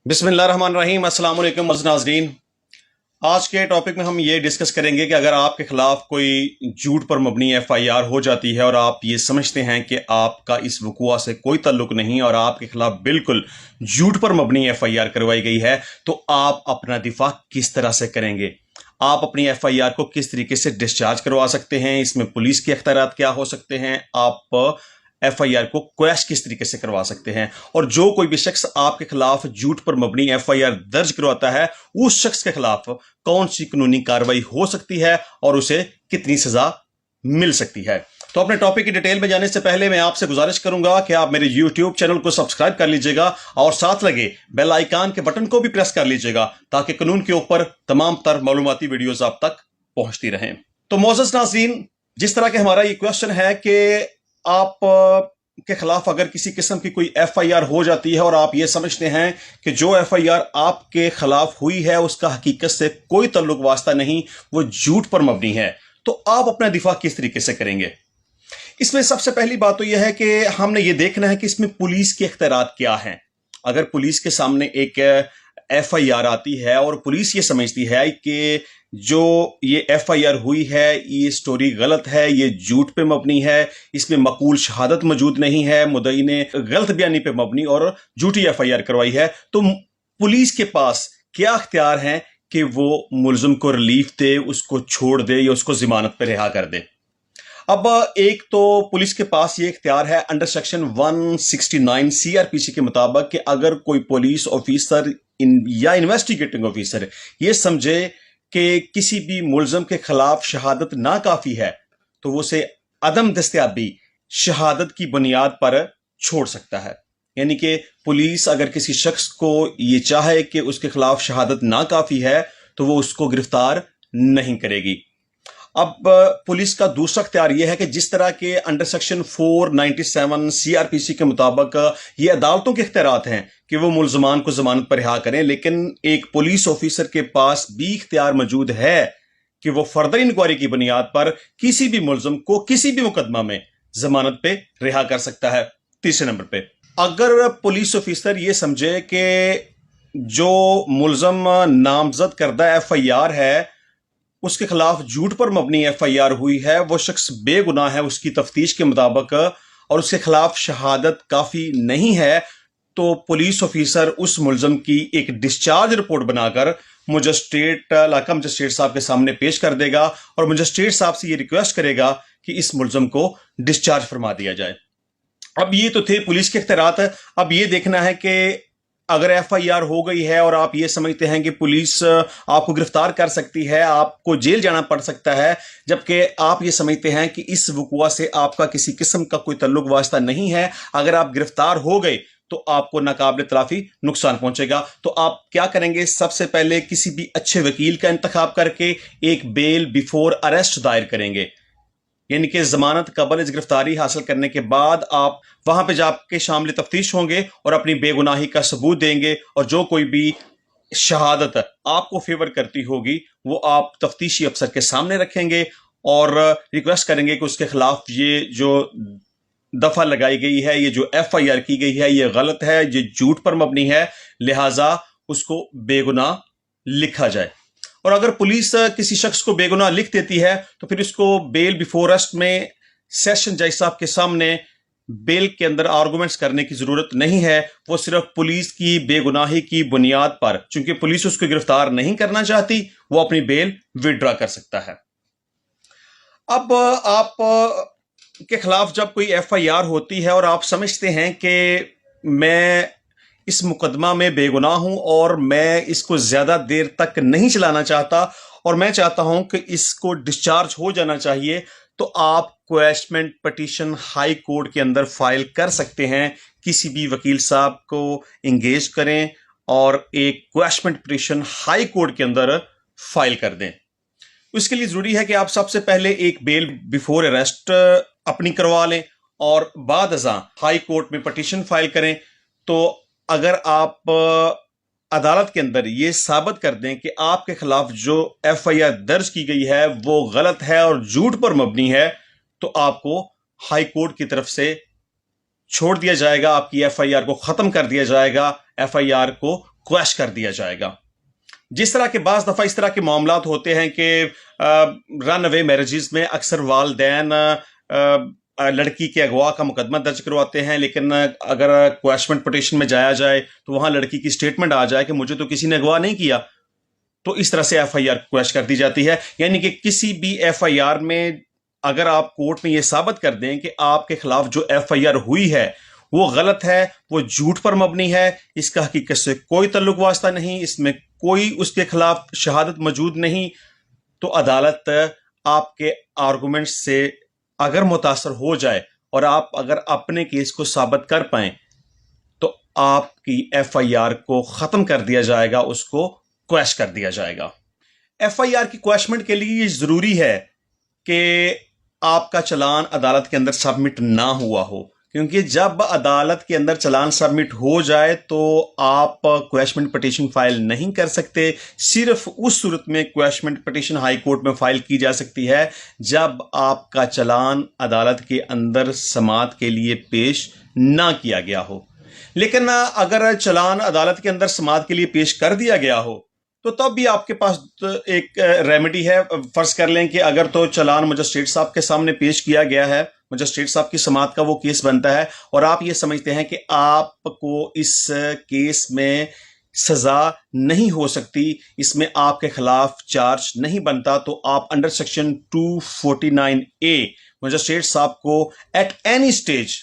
बिस्मिल्लाहिर्रहमानिर्रहीम। अस्सलाम वालेकुम नाज़रीन। आज के टॉपिक में हम ये डिस्कस करेंगे कि अगर आपके खिलाफ कोई झूठ पर मबनी एफआईआर हो जाती है और आप ये समझते हैं कि आपका इस वक़ुआ से कोई ताल्लुक नहीं और आपके खिलाफ बिल्कुल झूठ पर मबनी एफआईआर करवाई गई है, तो आप अपना दिफा किस तरह से करेंगे, आप अपनी एफआईआर को किस तरीके से डिस्चार्ज करवा सकते हैं, इसमें पुलिस के अख्तियारात क्या हो सकते हैं, आप एफआईआर को क्वैश किस तरीके से करवा सकते हैं, और जो कोई भी शख्स आपके खिलाफ झूठ पर मबनी एफआईआर दर्ज करवाता है उस शख्स के खिलाफ कौन सी कानूनी कार्रवाई हो सकती है और उसे कितनी सजा मिल सकती है। तो अपने टॉपिक की डिटेल में जाने से पहले मैं आपसे गुजारिश करूंगा कि आप मेरे YouTube चैनल को सब्सक्राइब कर लीजिएगा और साथ लगे बेल आइकन के बटन को भी प्रेस कर लीजिएगा ताकि कानून के ऊपर तमाम तर मालूमाती वीडियोस आप तक पहुंचती रहें। तो मोअज़्ज़ज़ नाज़रीन, जिस तरह के हमारा ये क्वेश्चन है कि आप के खिलाफ अगर किसी किस्म की कोई एफआईआर हो जाती है और आप ये समझते हैं कि जो एफआईआर आपके खिलाफ हुई है उसका हकीकत से कोई ताल्लुक वास्ता नहीं, वो झूठ पर मबनी है, तो आप अपना दिफा किस तरीके से करेंगे। इसमें सबसे पहली बात तो यह है कि हमने ये देखना है कि इसमें पुलिस के इख्तियारात क्या हैं। अगर पुलिस के सामने एक एफआईआर आती है और पुलिस ये समझती है कि जो ये एफआईआर हुई है ये स्टोरी गलत है, ये झूठ पे मबनी है, इसमें मकूल शहादत मौजूद नहीं है, मुद्दई ने गलत बयानी पे मबनी और झूठी एफआईआर करवाई है, तो पुलिस के पास क्या अख्तियार हैं कि वो मुलजिम को रिलीफ दे, उसको छोड़ दे या उसको जमानत पे रिहा कर दे। अब एक तो पुलिस के पास ये इख्तियार है अंडर सेक्शन 169 सीआरपीसी के मुताबिक कि अगर कोई पुलिस ऑफिसर या इन्वेस्टिगेटिंग ऑफिसर ये समझे कि किसी भी मुलजम के खिलाफ शहादत ना काफी है तो वो उसे अदम दस्तयाबी शहादत की बुनियाद पर छोड़ सकता है। यानी कि पुलिस अगर किसी शख्स को ये चाहे कि उसके खिलाफ शहादत ना काफी है तो वो उसको गिरफ्तार नहीं करेगी। अब पुलिस का दूसरा इख्तियार यह है कि जिस तरह के अंडर सेक्शन 497 सीआरपीसी के मुताबिक ये अदालतों के इख्तियारात हैं कि वो मुलजमान को जमानत पर रिहा करें, लेकिन एक पुलिस ऑफिसर के पास भी इख्तियार मौजूद है कि वो फर्दर इंक्वायरी की बुनियाद पर किसी भी मुलजम को किसी भी मुकदमा में जमानत पे रिहा कर सकता है। तीसरे नंबर पे, अगर पुलिस ऑफिसर ये समझे कि जो मुलजम नामजद करदा एफआईआर है उसके खिलाफ झूठ पर मबनी एफआईआर हुई है, वो शख्स बेगुनाह है उसकी तफ्तीश के मुताबिक और उसके खिलाफ शहादत काफी नहीं है, तो पुलिस ऑफिसर उस मुलजम की एक डिस्चार्ज रिपोर्ट बनाकर मजिस्ट्रेट इलाका मजिस्ट्रेट साहब के सामने पेश कर देगा और मजिस्ट्रेट साहब से ये रिक्वेस्ट करेगा कि इस मुलजम को डिस्चार्ज फरमा दिया जाए। अब ये तो थे पुलिस के इख्तियारात। अब ये देखना है कि अगर एफआईआर हो गई है और आप ये समझते हैं कि पुलिस आपको गिरफ्तार कर सकती है, आपको जेल जाना पड़ सकता है, जबकि आप ये समझते हैं कि इस वक़ुआ से आपका किसी किस्म का कोई तल्लुक वास्ता नहीं है, अगर आप गिरफ्तार हो गए तो आपको नाकाबिल तलाफी नुकसान पहुंचेगा, तो आप क्या करेंगे। सबसे पहले किसी भी अच्छे वकील का इंतखाब करके एक बेल बिफोर अरेस्ट दायर करेंगे, यानी कि जमानत कबल इस गिरफ्तारी हासिल करने के बाद आप वहां पे जाके शामिल तफ्तीश होंगे और अपनी बेगुनाही का सबूत देंगे और जो कोई भी शहादत आपको फेवर करती होगी वो आप तफ्तीशी अफसर के सामने रखेंगे और रिक्वेस्ट करेंगे कि उसके खिलाफ ये जो दफा लगाई गई है, ये जो एफआईआर की गई है, ये गलत है, ये झूठ पर मबनी है, लिहाजा उसको बेगुनाह लिखा जाए। और अगर पुलिस किसी शख्स को बेगुनाह लिख देती है तो फिर उसको बेल बिफोर अरेस्ट में सेशन जज साहब के सामने बेल के अंदर आर्गुमेंट्स करने की जरूरत नहीं है, वो सिर्फ पुलिस की बेगुनाही की बुनियाद पर, चूंकि पुलिस उसको गिरफ्तार नहीं करना चाहती, वो अपनी बेल विड्रॉ कर सकता है। अब आप के खिलाफ जब कोई एफआईआर होती है और आप समझते हैं कि मैं इस मुकदमा में बेगुनाह हूं और मैं इसको ज्यादा देर तक नहीं चलाना चाहता और मैं चाहता हूं कि इसको डिस्चार्ज हो जाना चाहिए, तो आप क्वैशमेंट पिटीशन हाई कोर्ट के अंदर फाइल कर सकते हैं। किसी भी वकील साहब को एंगेज करें और एक क्वैशमेंट पिटीशन हाई कोर्ट के अंदर फाइल कर दें। इसके लिए जरूरी है कि आप सबसे पहले एक बेल बिफोर अरेस्ट अपनी करवा लें और बाद अज़ां हाई कोर्ट में पिटीशन फाइल करें। तो अगर आप अदालत के अंदर ये साबित कर दें कि आपके खिलाफ जो एफआईआर दर्ज की गई है वो गलत है और झूठ पर मबनी है, तो आपको हाई कोर्ट की तरफ से छोड़ दिया जाएगा, आपकी एफआईआर को खत्म कर दिया जाएगा, FIR کو کویش کر دیا جائے گا. جس طرح کے بعض دفعہ اس طرح کے معاملات ہوتے ہیں کہ رن اوے میرجز میں اکثر والدین لڑکی کے اغوا کا مقدمہ درج کرواتے ہیں، لیکن اگر کویشمنٹ پٹیشن میں جایا جائے تو وہاں لڑکی کی سٹیٹمنٹ آ جائے کہ مجھے تو کسی نے اغوا نہیں کیا، تو اس طرح سے FIR کویش کر دی جاتی ہے. یعنی کہ کسی بھی FIR میں اگر آپ کورٹ میں یہ ثابت کر دیں کہ آپ کے خلاف جو FIR ہوئی ہے وہ غلط ہے، وہ جھوٹ پر مبنی ہے، اس کا حقیقت سے کوئی تعلق واسطہ نہیں، اس میں کوئی اس کے خلاف شہادت موجود نہیں، تو عدالت آپ کے آرگومنٹ سے اگر متاثر ہو جائے اور آپ اگر اپنے کیس کو ثابت کر پائیں تو آپ کی FIR کو ختم کر دیا جائے گا، اس کو کویش کر دیا جائے گا. FIR کی کویشمنٹ کے لیے یہ ضروری ہے کہ آپ کا چلان عدالت کے اندر سبمٹ نہ ہوا ہو، کیونکہ جب عدالت کے اندر چلان سبمٹ ہو جائے تو آپ کویشمنٹ پٹیشن فائل نہیں کر سکتے. صرف اس صورت میں کویشمنٹ پٹیشن ہائی کورٹ میں فائل کی جا سکتی ہے جب آپ کا چلان عدالت کے اندر سماعت کے لیے پیش نہ کیا گیا ہو. لیکن اگر چلان عدالت کے اندر سماعت کے لیے پیش کر دیا گیا ہو تو تب بھی آپ کے پاس ایک ریمیڈی ہے. فرض کر لیں کہ اگر تو چلان مجسٹریٹ صاحب کے سامنے پیش کیا گیا ہے، مجسٹریٹ صاحب کی سماعت کا وہ کیس بنتا ہے اور آپ یہ سمجھتے ہیں کہ آپ کو اس کیس میں سزا نہیں ہو سکتی، اس میں آپ کے خلاف چارج نہیں بنتا، تو آپ انڈر سیکشن 249A مجسٹریٹ صاحب کو at any stage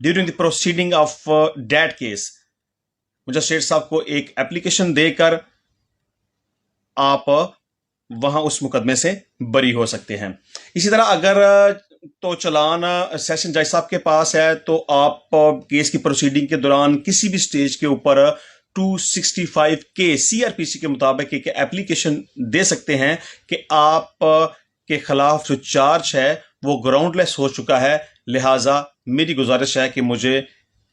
during the proceeding of that case magistrate صاحب کو ایک اپلیکیشن دے کر آپ وہاں اس مقدمے سے بری ہو سکتے ہیں. اسی طرح اگر تو چلان سیشن جج صاحب کے پاس ہے تو آپ کیس کی پروسیڈنگ کے دوران کسی بھی سٹیج کے اوپر 265K CRPC کے مطابق ایک اپلیکیشن دے سکتے ہیں کہ آپ کے خلاف جو چارج ہے وہ گراؤنڈ لیس ہو چکا ہے، لہٰذا میری گزارش ہے کہ مجھے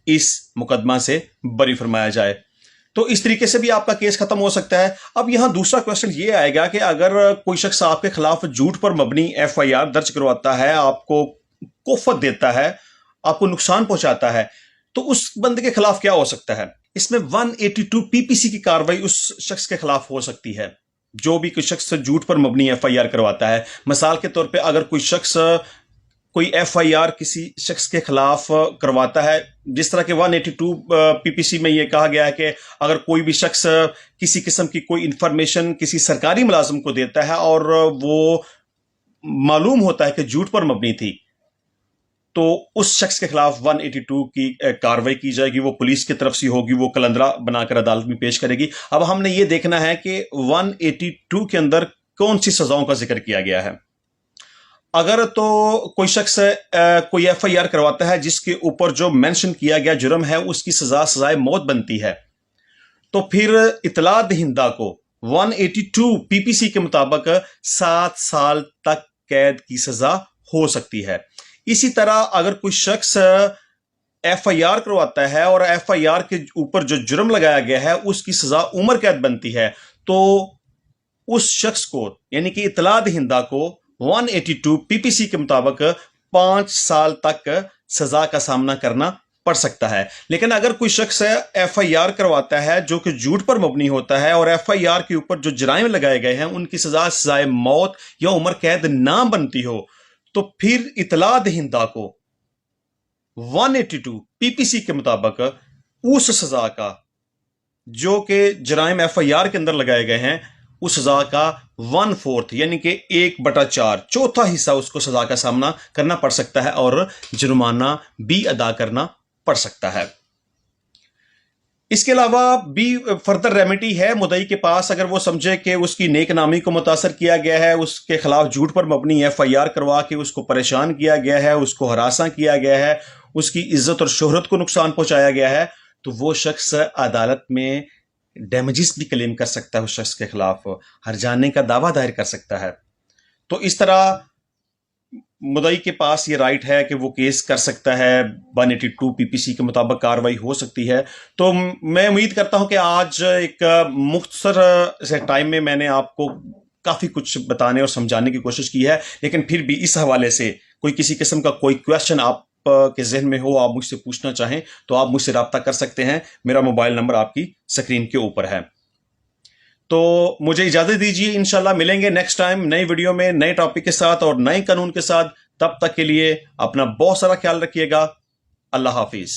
اس مقدمہ سے بری فرمایا جائے. تو اس طریقے سے بھی آپ کا کیس ختم ہو سکتا ہے. اب یہاں دوسرا کوشچن یہ آئے گا کہ اگر کوئی شخص آپ کے خلاف جھوٹ پر مبنی FIR درج کرواتا ہے، آپ کو کوفت دیتا ہے، آپ کو نقصان پہنچاتا ہے، تو اس بندے کے خلاف کیا ہو سکتا ہے؟ اس میں 182 PPC کی کارروائی اس شخص کے خلاف ہو سکتی ہے جو بھی کوئی شخص جھوٹ پر مبنی FIR کرواتا ہے. مثال کے طور پہ اگر کوئی شخص کوئی FIR کسی شخص کے خلاف کرواتا ہے، جس طرح کہ 182 PPC میں یہ کہا گیا ہے کہ اگر کوئی بھی شخص کسی قسم کی کوئی انفارمیشن کسی سرکاری ملازم کو دیتا ہے اور وہ معلوم ہوتا ہے کہ جھوٹ پر مبنی تھی، تو اس شخص کے خلاف 182 کی کارروائی کی جائے گی. وہ پولیس کی طرف سے ہوگی، وہ کلندرہ بنا کر عدالت میں پیش کرے گی. اب ہم نے یہ دیکھنا ہے کہ 182 کے اندر کون سی سزاؤں کا ذکر کیا گیا ہے. اگر تو کوئی شخص کوئی FIR کرواتا ہے جس کے اوپر جو مینشن کیا گیا جرم ہے اس کی سزائے موت بنتی ہے، تو پھر اطلاع دہندہ کو 182 PPC کے مطابق 7 سال تک قید کی سزا ہو سکتی ہے. اسی طرح اگر کوئی شخص FIR کرواتا ہے اور FIR کے اوپر جو جرم لگایا گیا ہے اس کی سزا عمر قید بنتی ہے، تو اس شخص کو یعنی کہ اطلاع دہندہ کو 182 PPC کے مطابق 5 سال تک سزا کا سامنا کرنا پڑ سکتا ہے. لیکن اگر کوئی شخص FIR کرواتا ہے جو کہ جھوٹ پر مبنی ہوتا ہے اور FIR کے اوپر جو جرائم لگائے گئے ہیں ان کی سزائے موت یا عمر قید نہ بنتی ہو، تو پھر اطلاع دہندہ کو 182 PPC کے مطابق اس سزا کا جو کہ جرائم FIR کے اندر لگائے گئے ہیں اس سزا کا 1/4 یعنی کہ 1/4 چوتھا حصہ اس کو سزا کا سامنا کرنا پڑ سکتا ہے اور جرمانہ بھی ادا کرنا پڑ سکتا ہے. اس کے علاوہ بھی فردر ریمیڈی ہے مدعی کے پاس. اگر وہ سمجھے کہ اس کی نیک نامی کو متاثر کیا گیا ہے، اس کے خلاف جھوٹ پر مبنی FIR کروا کے اس کو پریشان کیا گیا ہے، اس کو ہراساں کیا گیا ہے، اس کی عزت اور شہرت کو نقصان پہنچایا گیا ہے، تو وہ شخص عدالت میں ڈیمیجز بھی کلیم کر سکتا ہے، اس شخص کے خلاف ہرجانے کا دعویٰ دائر کر سکتا ہے. تو اس طرح مدعی کے پاس یہ رائٹ ہے کہ وہ کیس کر سکتا ہے. 182 PPC کے مطابق کارروائی ہو سکتی ہے. تو میں امید کرتا ہوں کہ آج ایک مختصر سے ٹائم میں نے آپ کو کافی کچھ بتانے اور سمجھانے کی کوشش کی ہے، لیکن پھر بھی اس حوالے سے کوئی کسی قسم کا کوئی کویشچن آپ کے ذہن میں ہو، آپ مجھ سے پوچھنا چاہیں تو آپ مجھ سے رابطہ کر سکتے ہیں. میرا موبائل نمبر آپ کی سکرین کے اوپر ہے. تو مجھے اجازت دیجیے، انشاءاللہ ملیں گے نیکسٹ ٹائم نئی ویڈیو میں نئے ٹاپک کے ساتھ اور نئے قانون کے ساتھ. تب تک کے لیے اپنا بہت سارا خیال رکھیے گا. اللہ حافظ.